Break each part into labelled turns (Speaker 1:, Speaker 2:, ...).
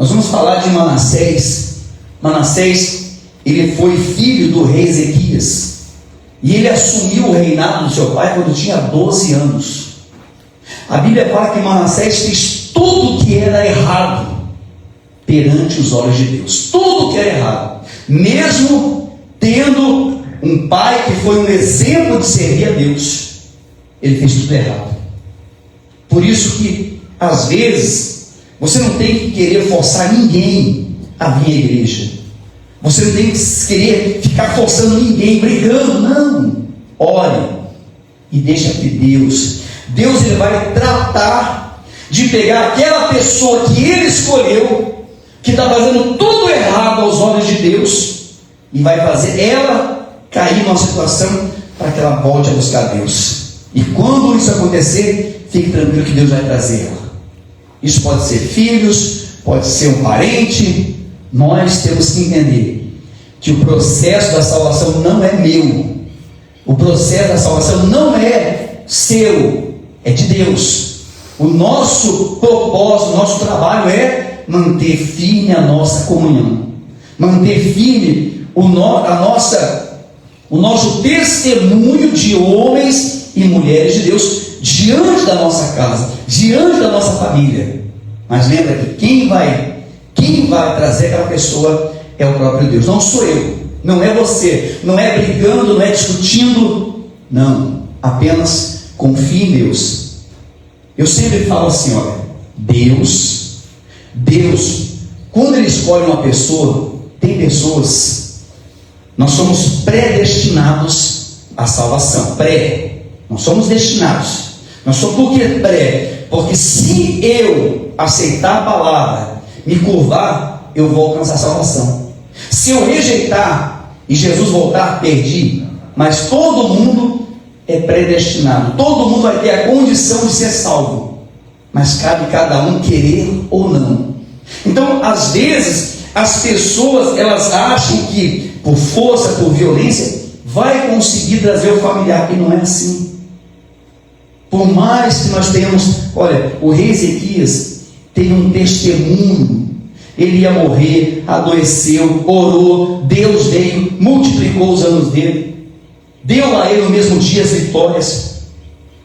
Speaker 1: Nós vamos falar de Manassés. Manassés, ele foi filho do rei Ezequias, e ele assumiu o reinado do seu pai quando tinha 12 anos. A Bíblia fala que Manassés fez tudo o que era errado perante os olhos de Deus, tudo o que era errado, mesmo tendo um pai que foi um exemplo de servir a Deus. Ele fez tudo errado. Por isso que às vezes você não tem que querer forçar ninguém a vir à igreja. Você não tem que querer ficar forçando ninguém, brigando. Não. Ore e deixa que Deus ele vai tratar de pegar aquela pessoa que ele escolheu, que está fazendo tudo errado aos olhos de Deus, e vai fazer ela cair numa situação para que ela volte a buscar Deus. E quando isso acontecer, fique tranquilo que Deus vai trazer ela. Isso pode ser filhos, pode ser um parente. Nós temos que entender que o processo da salvação não é meu. O processo da salvação não é seu, é de Deus. O nosso propósito, o nosso trabalho é manter firme a nossa comunhão, manter firme o nosso testemunho de homens e mulheres de Deus diante da nossa casa, diante da nossa família. Mas lembra que quem vai trazer aquela pessoa é o próprio Deus, não sou eu, não é você, não é brigando, não é discutindo, não, apenas confie em Deus. Eu sempre falo assim, olha, Deus, quando Ele escolhe uma pessoa, tem pessoas, nós somos predestinados à salvação, não somos destinados, nós somos por que porque se eu aceitar a palavra, me curvar, eu vou alcançar a salvação. Se eu rejeitar e Jesus voltar, perdi. Mas todo mundo é predestinado, todo mundo vai ter a condição de ser salvo, mas cabe cada um querer ou não. Então, às vezes, as pessoas, elas acham que por força, por violência, vai conseguir trazer o familiar, e não é assim. Por mais que nós tenhamos, olha, o rei Ezequias teve um testemunho, ele ia morrer, adoeceu, orou, Deus veio, multiplicou os anos dele, deu a ele no mesmo dia as vitórias,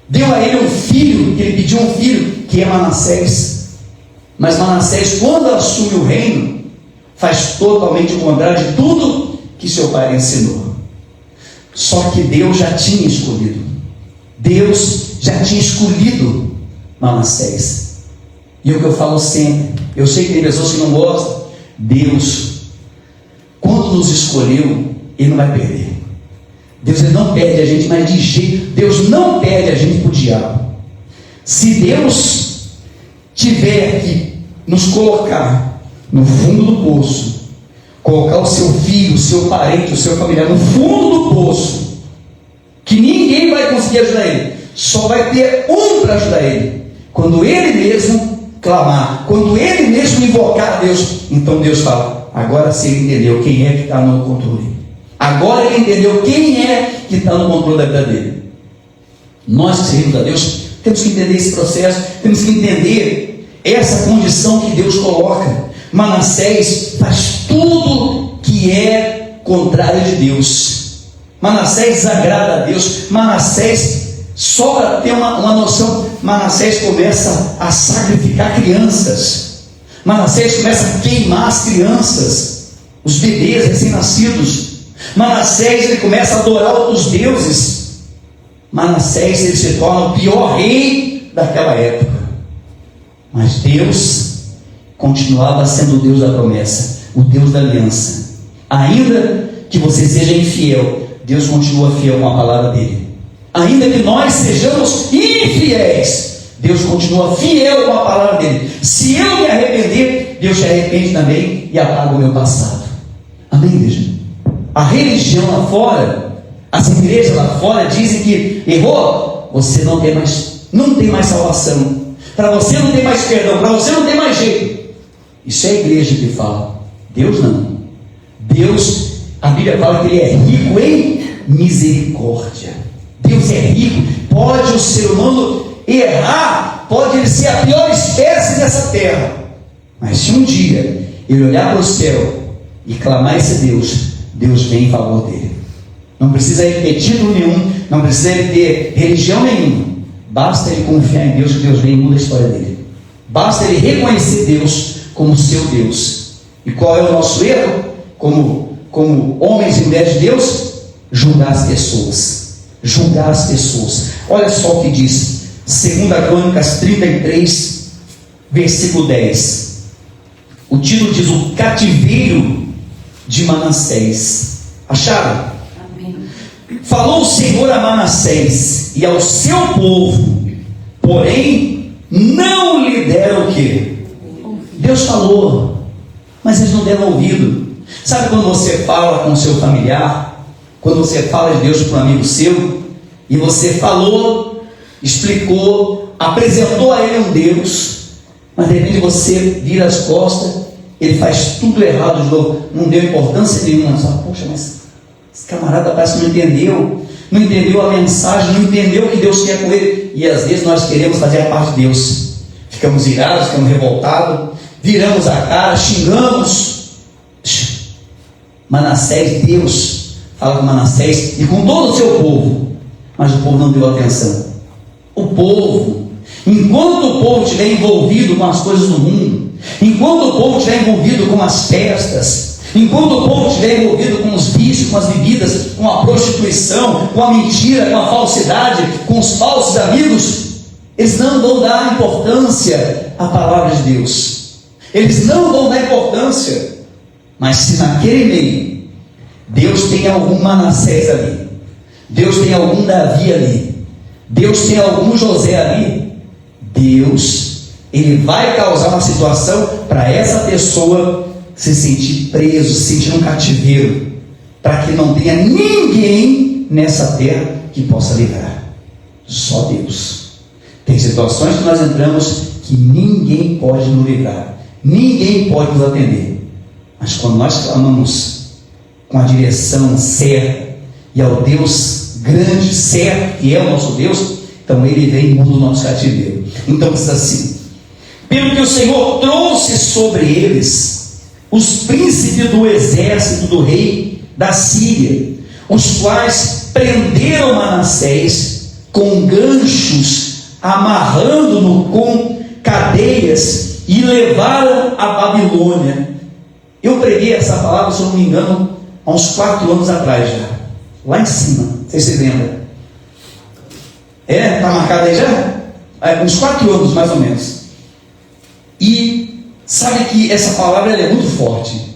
Speaker 1: deu a ele um filho, ele pediu um filho, que é Manassés. Mas Manassés, quando assume o reino, faz totalmente o contrário de tudo que seu pai ensinou. Só que Deus já tinha escolhido, Manassés. E o que eu falo sempre, eu sei que tem pessoas que não gostam, Deus, quando nos escolheu, Ele não vai perder. Deus, Ele não perde a gente, mas de jeito, Deus não perde a gente para o diabo. Se Deus tiver que nos colocar no fundo do poço, colocar o seu filho, o seu parente, o seu familiar no fundo do poço, que ninguém vai conseguir ajudar ele, só vai ter um para ajudar ele, quando ele mesmo clamar, quando ele mesmo invocar a Deus. Então Deus fala, agora sim ele entendeu quem é que está no controle, agora ele entendeu quem é que está no controle da vida dele. Nós que servimos a Deus, temos que entender esse processo, temos que entender essa condição que Deus coloca. Manassés faz tudo que é contrário de Deus. Manassés desagrada a Deus. Manassés, só para ter uma noção, Manassés começa a sacrificar crianças. Manassés começa a queimar as crianças, os bebês recém-nascidos. Manassés, ele começa a adorar outros deuses. Manassés, ele se torna o pior rei daquela época. Mas Deus continuava sendo o Deus da promessa, o Deus da aliança. Ainda que você seja infiel, Deus continua fiel com a palavra dele. Ainda que nós sejamos infiéis, Deus continua fiel com a palavra dele. Se eu me arrepender, Deus se arrepende também e apaga o meu passado. Amém, igreja? A religião lá fora, as igrejas lá fora dizem que errou, você não tem mais salvação. Para você não tem mais perdão, para você não tem mais jeito. Isso é a igreja que fala. Deus não. Deus, a Bíblia fala que Ele é rico em misericórdia. Deus é rico. Pode o ser humano errar, pode ele ser a pior espécie dessa terra, Mas se um dia ele olhar para o céu e clamar esse Deus, Deus vem em favor dele. Não precisa ele ter título nenhum, não precisa ele ter religião nenhuma. Basta ele confiar em Deus, que Deus vem e muda a história dele. Basta ele reconhecer Deus como seu Deus. E qual é o nosso erro? Como homens e mulheres de Deus, julgar as pessoas. Julgar as pessoas. Olha só o que diz 2 Crônicas 33, versículo 10. O título diz: o cativeiro de Manassés. Acharam?
Speaker 2: Amém.
Speaker 1: Falou o Senhor a Manassés e ao seu povo, porém não lhe deram o quê? Deus falou, mas eles não deram ouvido. Sabe quando você fala com o seu familiar, quando você fala de Deus para um amigo seu, e você falou, explicou, apresentou a ele um Deus, mas de repente você vira as costas, ele faz tudo errado de novo, não deu importância nenhuma. Você fala: poxa, mas esse camarada parece que não entendeu a mensagem, não entendeu o que Deus quer com ele. E às vezes nós queremos fazer a parte de Deus, ficamos irados, ficamos revoltados, viramos a cara, xingamos. Manassés, Deus fala com Manassés e com todo o seu povo, mas o povo não deu atenção. O povo, enquanto o povo estiver envolvido com as coisas do mundo, enquanto o povo estiver envolvido com as festas, enquanto o povo estiver envolvido com os vícios, com as bebidas, com a prostituição, com a mentira, com a falsidade, com os falsos amigos, eles não vão dar importância à palavra de Deus. Eles não vão dar importância. Mas se naquele meio Deus tem algum Manassés ali, Deus tem algum Davi ali, Deus tem algum José ali, Deus, ele vai causar uma situação para essa pessoa se sentir preso, se sentir um cativeiro, para que não tenha ninguém nessa terra que possa livrar. Só Deus. Tem situações que nós entramos que ninguém pode nos livrar, ninguém pode nos atender. Mas quando nós clamamos com a direção certa e ao Deus grande, certo, que é o nosso Deus, então Ele vem e muda o nosso cativeiro. Então diz assim: pelo que o Senhor trouxe sobre eles os príncipes do exército do rei da Síria, os quais prenderam Manassés com ganchos, amarrando-no com cadeias e levaram a Babilônia. Eu preguei essa palavra, se eu não me engano, há uns 4 anos atrás já, lá em cima, não sei se você lembra. Está marcado aí já? Uns 4 anos mais ou menos. E sabe que essa palavra ela é muito forte.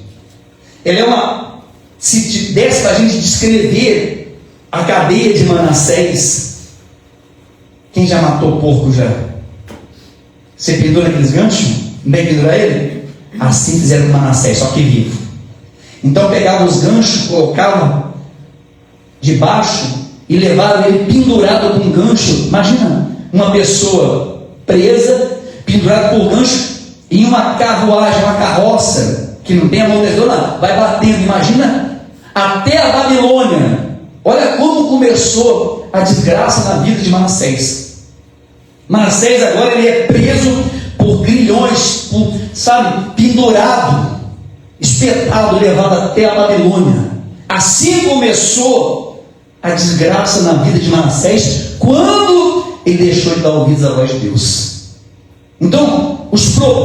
Speaker 1: Ela é uma, se desse para a gente descrever a cadeia de Manassés, quem já matou porco já? Você pendura aqueles ganchos? Não tem que pendurar ele? Assim fizeram com Manassés, só que vivo. Então pegavam os ganchos, colocavam debaixo e levaram ele pendurado com um gancho. Imagina uma pessoa presa, pendurada por gancho, em uma carruagem, uma carroça, que não tem amortecedor, vai batendo. Imagina até a Babilônia. Olha como começou a desgraça na vida de Manassés. Manassés agora ele é preso por grilhões, pendurado, espetado, levado até a Babilônia. Assim começou a desgraça na vida de Manassés, quando ele deixou de dar ouvidos à voz de Deus. Então,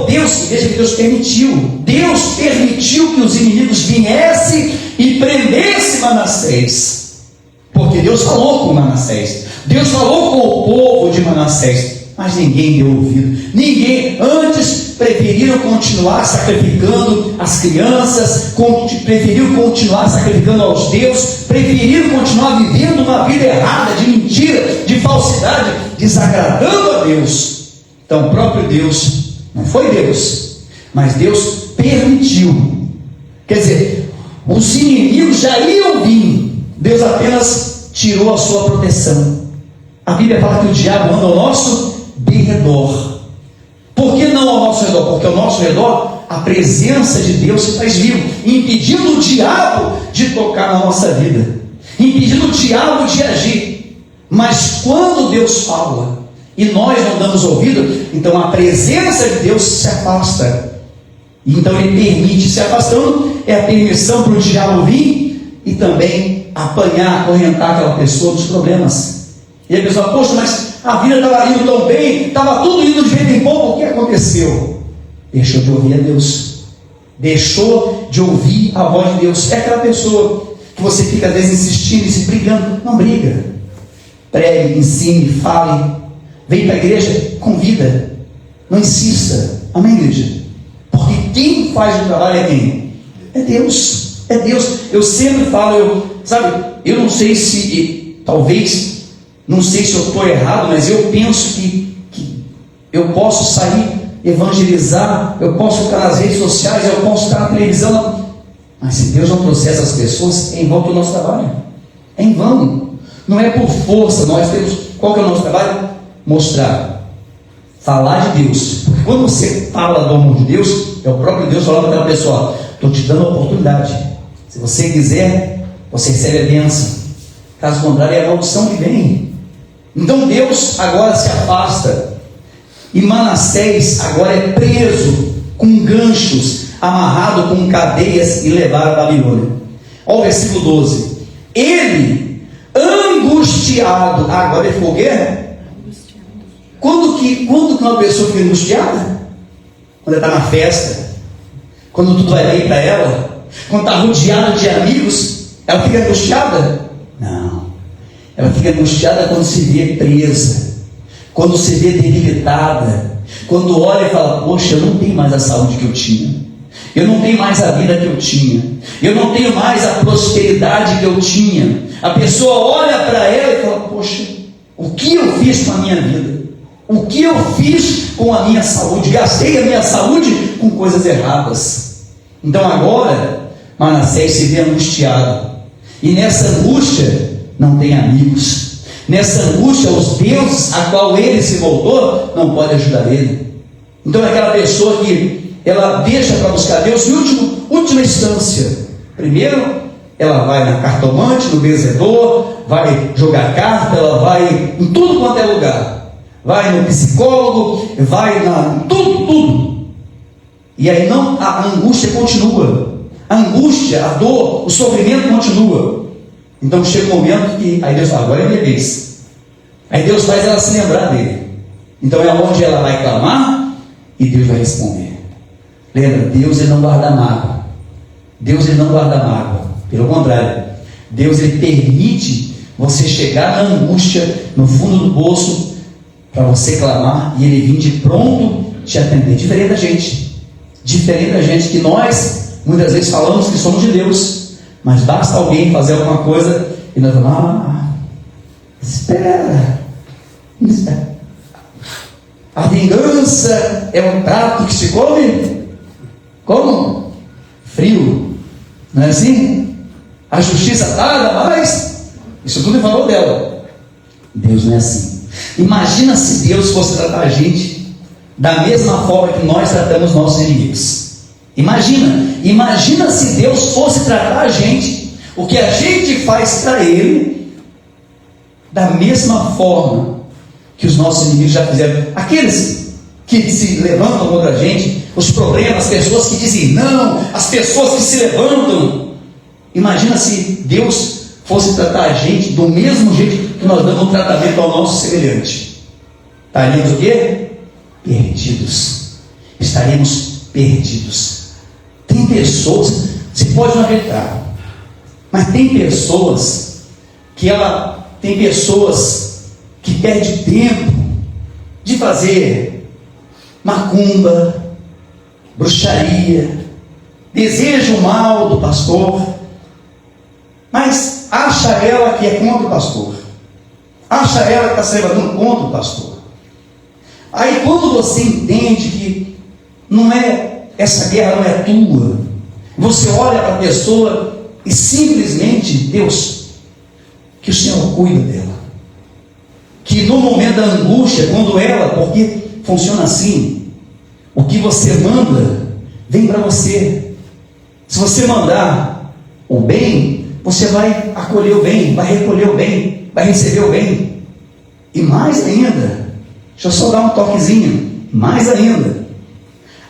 Speaker 1: veja que Deus permitiu. Deus permitiu que os inimigos viessem e prendessem Manassés, porque Deus falou com Manassés, Deus falou com o povo de Manassés. Mas ninguém deu ouvido. Ninguém, antes preferiram continuar sacrificando as crianças, preferiram continuar sacrificando aos deuses, preferiram continuar vivendo uma vida errada, de mentira, de falsidade, desagradando a Deus. Então o próprio Deus, não foi Deus, mas Deus permitiu. Quer dizer, os inimigos já iam vir, Deus apenas tirou a sua proteção. A Bíblia fala que o diabo anda ao nosso redor. Por que não ao nosso redor? Porque ao nosso redor a presença de Deus se faz vivo, impedindo o diabo de tocar na nossa vida, impedindo o diabo de agir. Mas quando Deus fala e nós não damos ouvido, então a presença de Deus se afasta. Então ele permite, se afastando, é a permissão para o diabo vir e também apanhar, acorrentar aquela pessoa dos problemas. E a pessoa, poxa, mas a vida estava indo tão bem, estava tudo indo de vento em pouco, o que aconteceu? Deixou de ouvir a Deus, deixou de ouvir a voz de Deus. É aquela pessoa que você fica às vezes insistindo e se brigando. Não briga, pregue, ensine, fale, vem para a igreja, convida, não insista. Amém, igreja? Porque quem faz o trabalho é quem? É Deus, é Deus. Eu sempre falo, eu não sei se, talvez, não sei se eu estou errado, mas eu penso que eu posso sair, evangelizar, eu posso ficar nas redes sociais, eu posso estar na televisão, mas se Deus não trouxer essas pessoas, é em vão do nosso trabalho, é em vão, não é por força. Nós temos, qual que é o nosso trabalho? Mostrar, falar de Deus, porque quando você fala do amor de Deus, é o próprio Deus falando para aquela pessoa: estou te dando a oportunidade, se você quiser, você recebe a bênção, caso contrário é a maldição que vem. Então Deus agora se afasta, e Manassés agora é preso com ganchos, amarrado com cadeias e levado à Babilônia. Olha o versículo 12. Ele, angustiado, agora ele ficou o quê? Quando que uma pessoa fica angustiada? Quando ela está na festa, quando tudo vai bem para ela, quando está rodeada de amigos, ela fica angustiada? Não, ela fica angustiada quando se vê presa, quando se vê debilitada, quando olha e fala: poxa, eu não tenho mais a saúde que eu tinha, eu não tenho mais a vida que eu tinha, eu não tenho mais a prosperidade que eu tinha. A pessoa olha para ela e fala: poxa, o que eu fiz com a minha vida? O que eu fiz com a minha saúde? Gastei a minha saúde com coisas erradas. Então agora Manassés se vê angustiado, e nessa angústia não tem amigos. Nessa angústia, os deuses a qual ele se voltou não podem ajudar ele. Então é aquela pessoa que ela deixa para buscar Deus em última instância. Primeiro ela vai na cartomante, no benzedor, vai jogar carta, ela vai em tudo quanto é lugar, vai no psicólogo, vai em tudo. E aí a angústia continua, a angústia, a dor, o sofrimento continua. Então chega um momento que aí Deus fala: agora é minha vez. Aí Deus faz ela se lembrar dele. Então é onde ela vai clamar e Deus vai responder. Lembra, Deus ele não guarda mágoa. Deus ele não guarda mágoa. Pelo contrário, Deus ele permite você chegar na angústia, no fundo do poço, para você clamar e ele vir de pronto te atender. Diferente da gente que nós muitas vezes falamos que somos de Deus, mas basta alguém fazer alguma coisa e nós vamos: espera. A vingança é um prato que se come como? Frio, não é assim? A justiça tarda, mas isso tudo é favor dela. Deus não é assim. Imagina se Deus fosse tratar a gente da mesma forma que nós tratamos nossos inimigos. Imagina se Deus fosse tratar a gente, o que a gente faz para Ele, da mesma forma que os nossos inimigos já fizeram. Aqueles que se levantam contra a gente, os problemas, as pessoas que dizem não, as pessoas que se levantam. Imagina se Deus fosse tratar a gente do mesmo jeito que nós damos um tratamento ao nosso semelhante. Estaríamos o quê? Perdidos. Estaremos perdidos. Tem pessoas, você pode não acreditar, mas tem pessoas que perdem tempo de fazer macumba, bruxaria, desejam o mal do pastor, mas acha ela que é contra o pastor, acha ela que está se levantando contra o pastor. Aí quando você entende que essa guerra não é tua, você olha para a pessoa e simplesmente: Deus, que o Senhor cuida dela, que no momento da angústia, porque funciona assim, o que você manda vem para você. Se você mandar o bem, você vai acolher o bem, vai recolher o bem, vai receber o bem. E mais ainda, deixa eu só dar um toquezinho, mais ainda,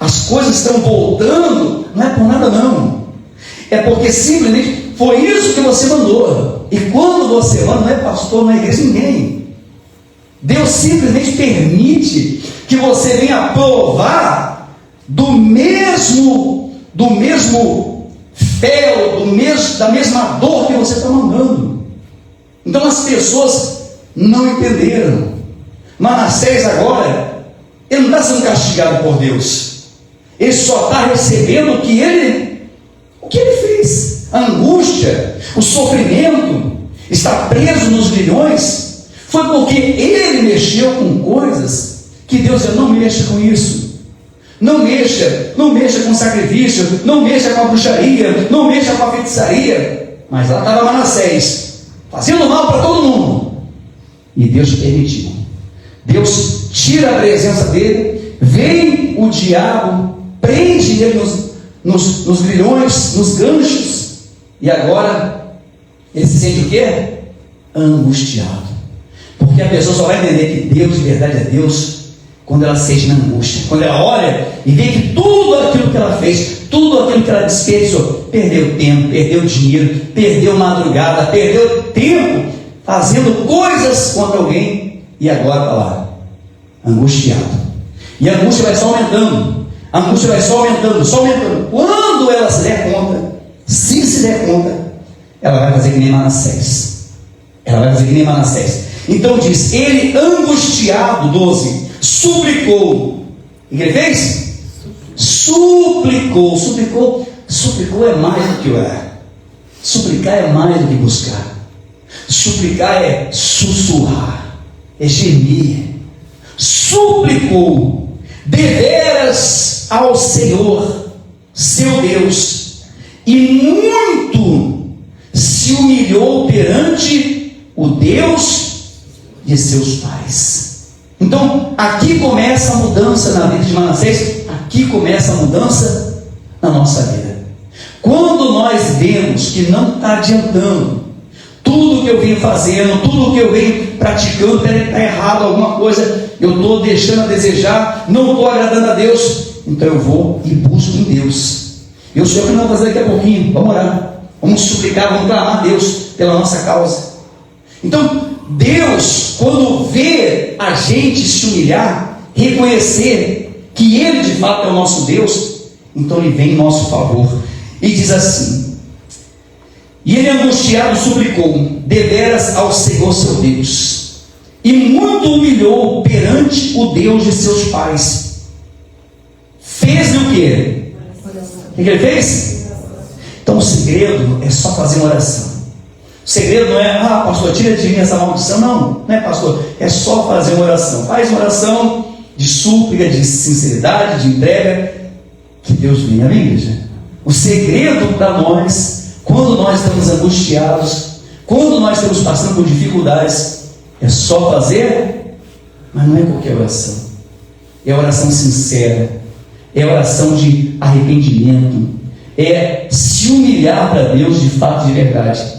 Speaker 1: as coisas estão voltando, não é por nada não. É porque simplesmente foi isso que você mandou. E quando você manda, não é pastor, não é igreja, ninguém. Deus simplesmente permite que você venha provar do mesmo fel, da mesma dor que você está mandando. Então as pessoas não entenderam. Manassés agora, ele não está sendo castigado por Deus. Ele só está recebendo o que ele fez. A angústia, o sofrimento, está preso nos grilhões, foi porque ele mexeu com coisas que Deus não mexa com isso. Não mexa com sacrifício, não mexa com a bruxaria, não mexa com a feitiçaria. Mas lá estava Manassés, fazendo mal para todo mundo. E Deus permitiu. Deus tira a presença dele, vem o diabo, prende ele nos grilhões, nos ganchos, e agora ele se sente o quê? Angustiado. Porque a pessoa só vai entender que Deus de verdade é Deus quando ela se sente na angústia, quando ela olha e vê que tudo aquilo que ela fez, tudo aquilo que ela desperdiçou, perdeu tempo, perdeu dinheiro, perdeu madrugada, perdeu tempo fazendo coisas contra alguém, e agora está lá, angustiado. E a angústia vai só aumentando, a angústia vai só aumentando, só aumentando. Quando ela se der conta, se der conta, ela vai fazer que nem Manassés. Ela vai fazer que nem Manassés. Então diz, ele angustiado, 12, suplicou. O que ele fez? Suplicou é mais do que orar. Suplicar é mais do que buscar. Suplicar é sussurrar, é gemir. Suplicou deveras ao Senhor, seu Deus, e muito se humilhou perante o Deus de seus pais. Então, aqui começa a mudança na vida de Manassés, aqui começa a mudança na nossa vida. Quando nós vemos que não está adiantando, tudo que eu venho fazendo, tudo que eu venho praticando, está errado alguma coisa, eu estou deixando a desejar, não estou agradando a Deus, então eu vou e busco em Deus. Eu sei o que nós vamos fazer daqui a pouquinho, vamos orar, vamos suplicar, vamos clamar a Deus pela nossa causa. Então, Deus, quando vê a gente se humilhar, reconhecer que Ele de fato é o nosso Deus, então Ele vem em nosso favor e diz assim: e ele angustiado suplicou deveras ao Senhor seu Deus, e muito humilhou perante o Deus de seus pais. Fez-lhe o quê? O que ele fez? Então o segredo é só fazer uma oração. O segredo não é, pastor, tira de mim essa maldição. Não é, pastor, é só fazer uma oração. Faz uma oração de súplica, de sinceridade, de entrega, que Deus vem. Amém, igreja? O segredo para nós, quando nós estamos angustiados, quando nós estamos passando por dificuldades, é só fazer, mas não é qualquer oração. É oração sincera, é oração de arrependimento, é se humilhar para Deus de fato, de verdade.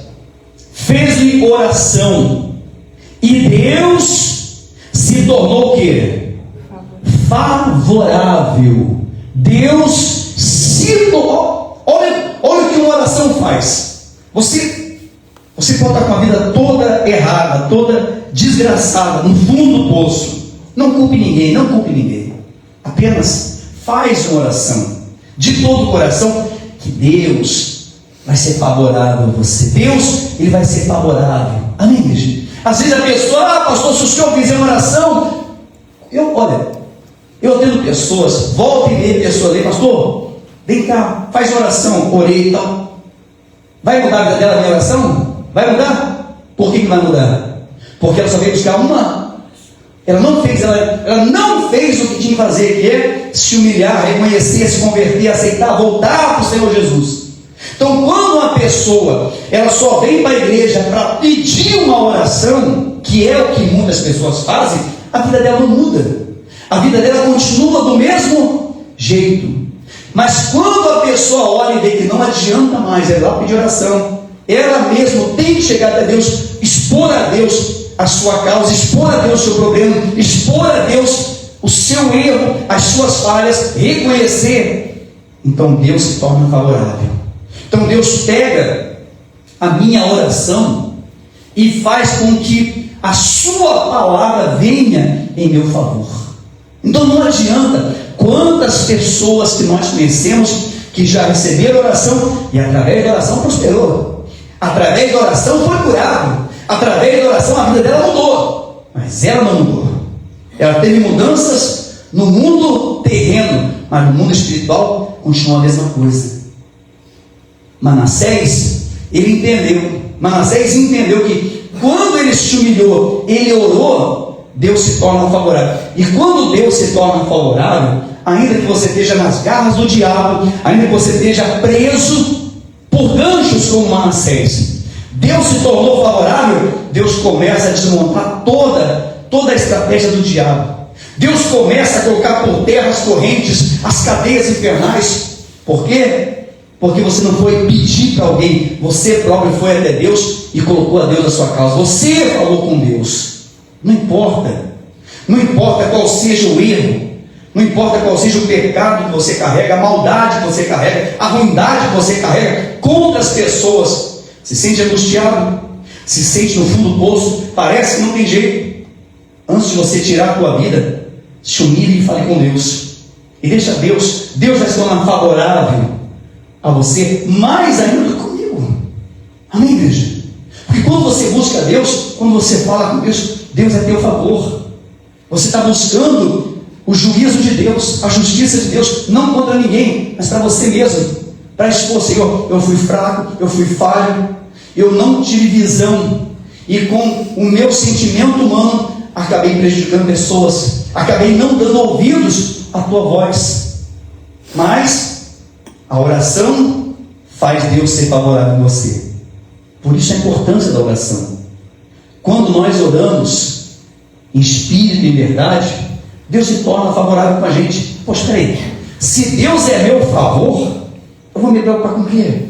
Speaker 1: Fez-lhe oração, e Deus se tornou o quê? Favorável. Deus se tornou. Olha o que uma oração faz. Você pode estar com a vida toda errada, toda desgraçada, no fundo do poço. Não culpe ninguém. Apenas faz uma oração de todo o coração, que Deus vai ser favorável a você. Deus, Ele vai ser favorável. Amém, igreja? Às vezes a pessoa, pastor, se o senhor fizer uma oração, eu tendo pessoas, volta e meia, pessoa ali, pastor, vem cá, faz uma oração, orei e tal. Vai mudar a vida dela a minha oração? Vai mudar? Por que vai mudar? Porque ela só veio buscar uma. Ela não fez o que tinha que fazer, que é se humilhar, reconhecer, se converter, aceitar, voltar para o Senhor Jesus. Então, quando uma pessoa ela só vem para a igreja para pedir uma oração, que é o que muitas pessoas fazem, a vida dela não muda. A vida dela continua do mesmo jeito. Mas quando a pessoa olha e vê que não adianta mais ela pedir oração, ela mesma tem que chegar até Deus, expor a Deus a sua causa, expor a Deus o seu problema, expor a Deus o seu erro, as suas falhas, reconhecer, então Deus se torna favorável. Então Deus pega a minha oração e faz com que a sua palavra venha em meu favor. Então não adianta. Quantas pessoas que nós conhecemos que já receberam oração e através da oração prosperou, através da oração foi curado, através da oração a vida dela mudou, mas ela não mudou. Ela teve mudanças no mundo terreno, mas no mundo espiritual continua a mesma coisa. Manassés, ele entendeu. Manassés entendeu que quando ele se humilhou, ele orou, Deus se torna favorável. E quando Deus se torna favorável, ainda que você esteja nas garras do diabo, ainda que você esteja preso por ganchos como Manassés, Deus se tornou favorável, Deus começa a desmontar toda a estratégia do diabo. Deus começa a colocar por terra as correntes, as cadeias infernais. Por quê? Porque você não foi pedir para alguém, você próprio foi até Deus e colocou a Deus na sua causa. Você falou com Deus. Não importa qual seja o erro, não importa qual seja o pecado que você carrega, a maldade que você carrega, a ruindade que você carrega. Quantas pessoas se sente angustiado, se sente no fundo do poço, parece que não tem jeito. Antes de você tirar a tua vida, se humilhe e fale com Deus. E deixa Deus vai se tornar favorável a você, mais ainda do que comigo. Amém, igreja? Porque quando você busca Deus, quando você fala com Deus, Deus é teu favor. Você está buscando o juízo de Deus, a justiça de Deus, não contra ninguém, mas para você mesmo, para expor, Senhor, eu fui fraco, eu fui falho, eu não tive visão, e com o meu sentimento humano, acabei prejudicando pessoas, acabei não dando ouvidos à tua voz. Mas a oração faz Deus ser favorável a você. Por isso a importância da oração. Quando nós oramos em espírito e em verdade, Deus se torna favorável com a gente. Poxa, peraí, se Deus é meu favor, eu vou me preocupar com o quê?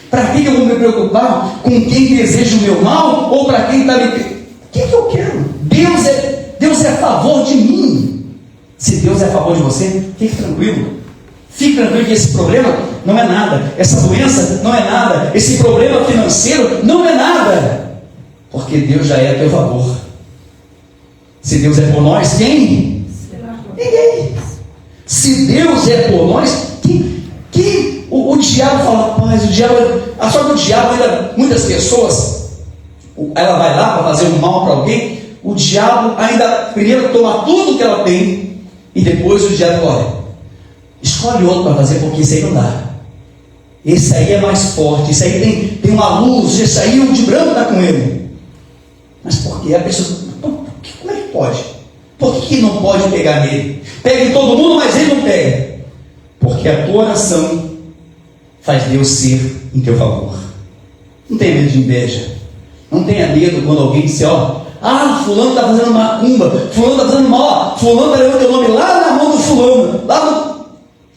Speaker 1: Para que eu vou me preocupar com quem deseja o meu mal ou para quem está me... O que eu quero? Deus é a favor de mim. Se Deus é a favor de você, fique tranquilo. Fique tranquilo que esse problema não é nada, essa doença não é nada, esse problema financeiro não é nada, porque Deus já é a teu favor. Se Deus é por nós, quem? Ninguém. Se Deus é por nós, quem? O diabo fala, mas o diabo, só que o diabo ainda, muitas pessoas, ela vai lá para fazer um mal para alguém, o diabo ainda primeiro toma tudo que ela tem, e depois o diabo, olha, escolhe outro para fazer, porque esse aí não dá. Esse aí é mais forte, esse aí tem uma luz, esse aí o de branco está com ele. Mas por que a pessoa, como é que pode? Por que não pode pegar nele? Pega em todo mundo, mas ele não pega. Porque a tua oração faz Deus ser em teu favor. Não tenha medo de inveja. Não tenha medo quando alguém disser, fulano está fazendo macumba, fulano está fazendo mal, fulano está levando teu nome lá na mão do fulano,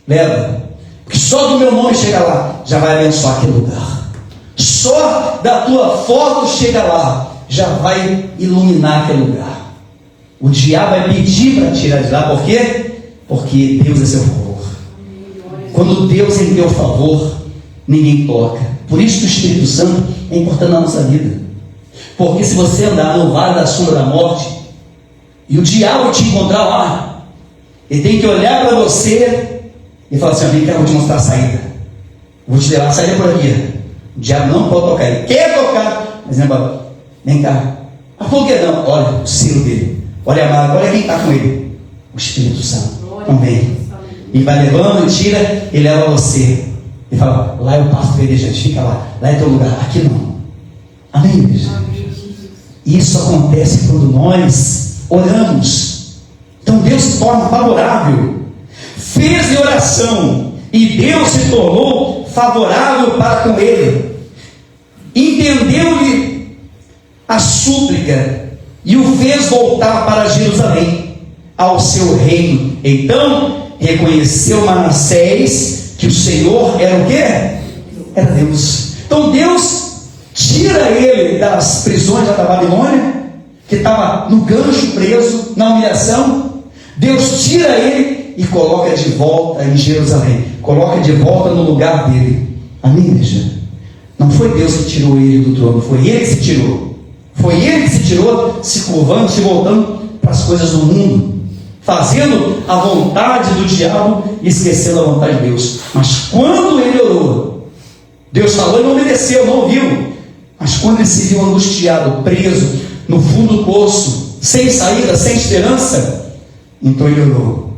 Speaker 1: leva, porque só do meu nome chega lá, já vai abençoar aquele lugar. Só da tua foto chega lá, já vai iluminar aquele lugar. O diabo vai pedir para tirar de lá, por quê? Porque Deus é seu favor. Quando Deus é em teu favor, ninguém toca. Por isso que o Espírito Santo é importante na nossa vida. Porque se você andar no vale da sombra da morte, e o diabo te encontrar lá, ele tem que olhar para você e falar assim, vem cá, eu vou te mostrar a saída. Eu vou te levar a saída por aqui. O diabo não pode tocar, ele quer tocar, mas não, vem cá. Por que não? Olha o selo dele, olha a marca, olha quem está com ele. O Espírito Santo. Então vem. E vai levando, tira e leva você. E fala, lá é o pasto verdejante, fica lá é teu lugar, aqui não. Amém, igreja? Isso acontece quando nós oramos. Então Deus se torna favorável. Fez oração e Deus se tornou favorável para com ele. Entendeu-lhe a súplica e o fez voltar para Jerusalém, ao seu reino. Então reconheceu Manassés que o Senhor era o quê? Era Deus. Então Deus tira ele das prisões da Babilônia, que estava no gancho preso, na humilhação. Deus tira ele e coloca de volta em Jerusalém, coloca de volta no lugar dele. Amém, igreja? Não foi Deus que tirou ele do trono, foi ele que se tirou. Foi ele que se tirou, se curvando, se voltando para as coisas do mundo, fazendo a vontade do diabo e esquecendo a vontade de Deus. Mas quando ele orou, Deus falou e não obedeceu, não ouviu. Mas quando ele se viu angustiado, preso, no fundo do poço, sem saída, sem esperança, então ele orou.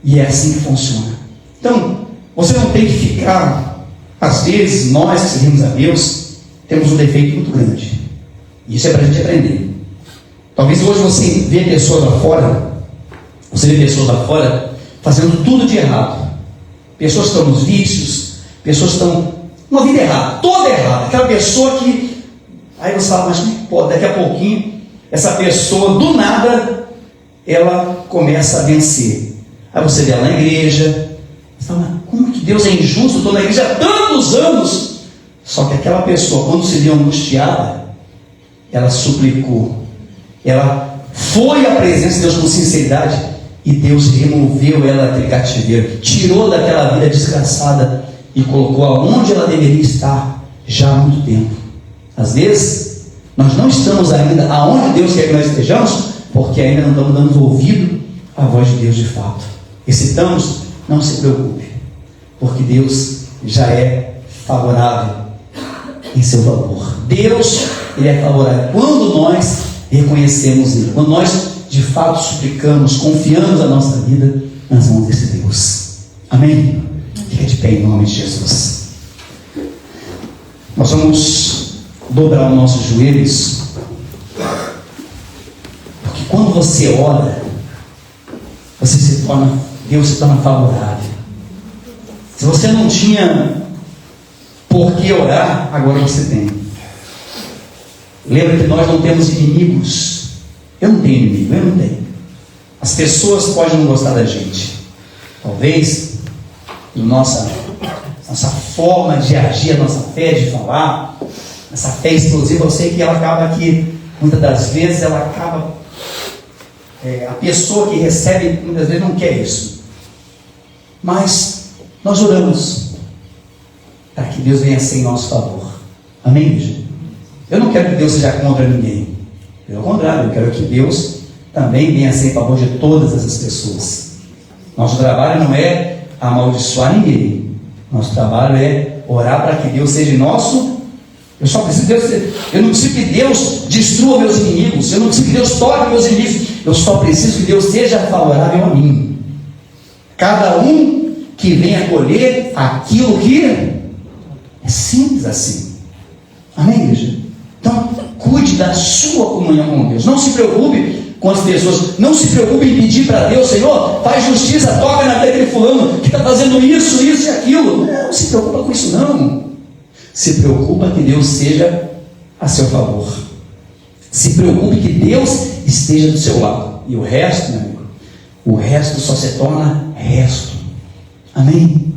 Speaker 1: E é assim que funciona. Então, você não tem que ficar, às vezes, nós que seguimos a Deus, temos um defeito muito grande. Isso é para a gente aprender. Talvez hoje você vê pessoas lá fora, fazendo tudo de errado. Pessoas que estão nos vícios, pessoas que estão numa vida errada, toda errada. Aquela pessoa que, aí você fala, mas como é que pode? Daqui a pouquinho, essa pessoa, do nada, ela começa a vencer. Aí você vê ela na igreja, você fala, mas como que Deus é injusto? Estou na igreja há tantos anos. Só que aquela pessoa, quando se viu angustiada, ela suplicou, ela foi à presença de Deus com sinceridade, e Deus removeu ela daquele cativeiro, tirou daquela vida desgraçada e colocou aonde ela deveria estar já há muito tempo. Às vezes nós não estamos ainda aonde Deus quer que nós estejamos, porque ainda não estamos dando ouvido à voz de Deus de fato. E se estamos, não se preocupe, porque Deus já é favorável em seu favor. Deus, Ele é favorável quando nós reconhecemos Ele, quando nós de fato suplicamos, confiamos a nossa vida nas mãos desse Deus. Amém? Fica de pé em nome de Jesus. Nós vamos dobrar os nossos joelhos, porque quando você ora, Deus se torna favorável. Se você não tinha por que orar, agora você tem. Lembra que nós não temos inimigos. Eu não tenho inimigo, eu não tenho. As pessoas podem não gostar da gente. Talvez nossa forma de agir, a nossa fé de falar, essa fé explosiva, eu sei que ela acaba aqui, muitas das vezes ela acaba, a pessoa que recebe, muitas vezes não quer isso. Mas nós oramos para que Deus venha ser em nosso favor. Amém, igreja? Eu não quero que Deus seja contra ninguém. Pelo contrário, eu quero que Deus também venha ser em favor de todas essas pessoas. Nosso trabalho não é amaldiçoar ninguém. Nosso trabalho é orar para que Deus seja nosso. Eu não preciso que Deus destrua meus inimigos. Eu não preciso que Deus toque meus inimigos. Eu só preciso que Deus seja favorável a mim. Cada um que venha colher aquilo que é simples assim. Amém, igreja? Então, cuide da sua comunhão com Deus. Não se preocupe com as pessoas. Não se preocupe em pedir para Deus, Senhor, faz justiça, toca naquele fulano que está fazendo isso e aquilo. Não se preocupa com isso, não. Se preocupa que Deus seja a seu favor. Se preocupe que Deus esteja do seu lado. E o resto, meu amigo, o resto só se torna resto. Amém?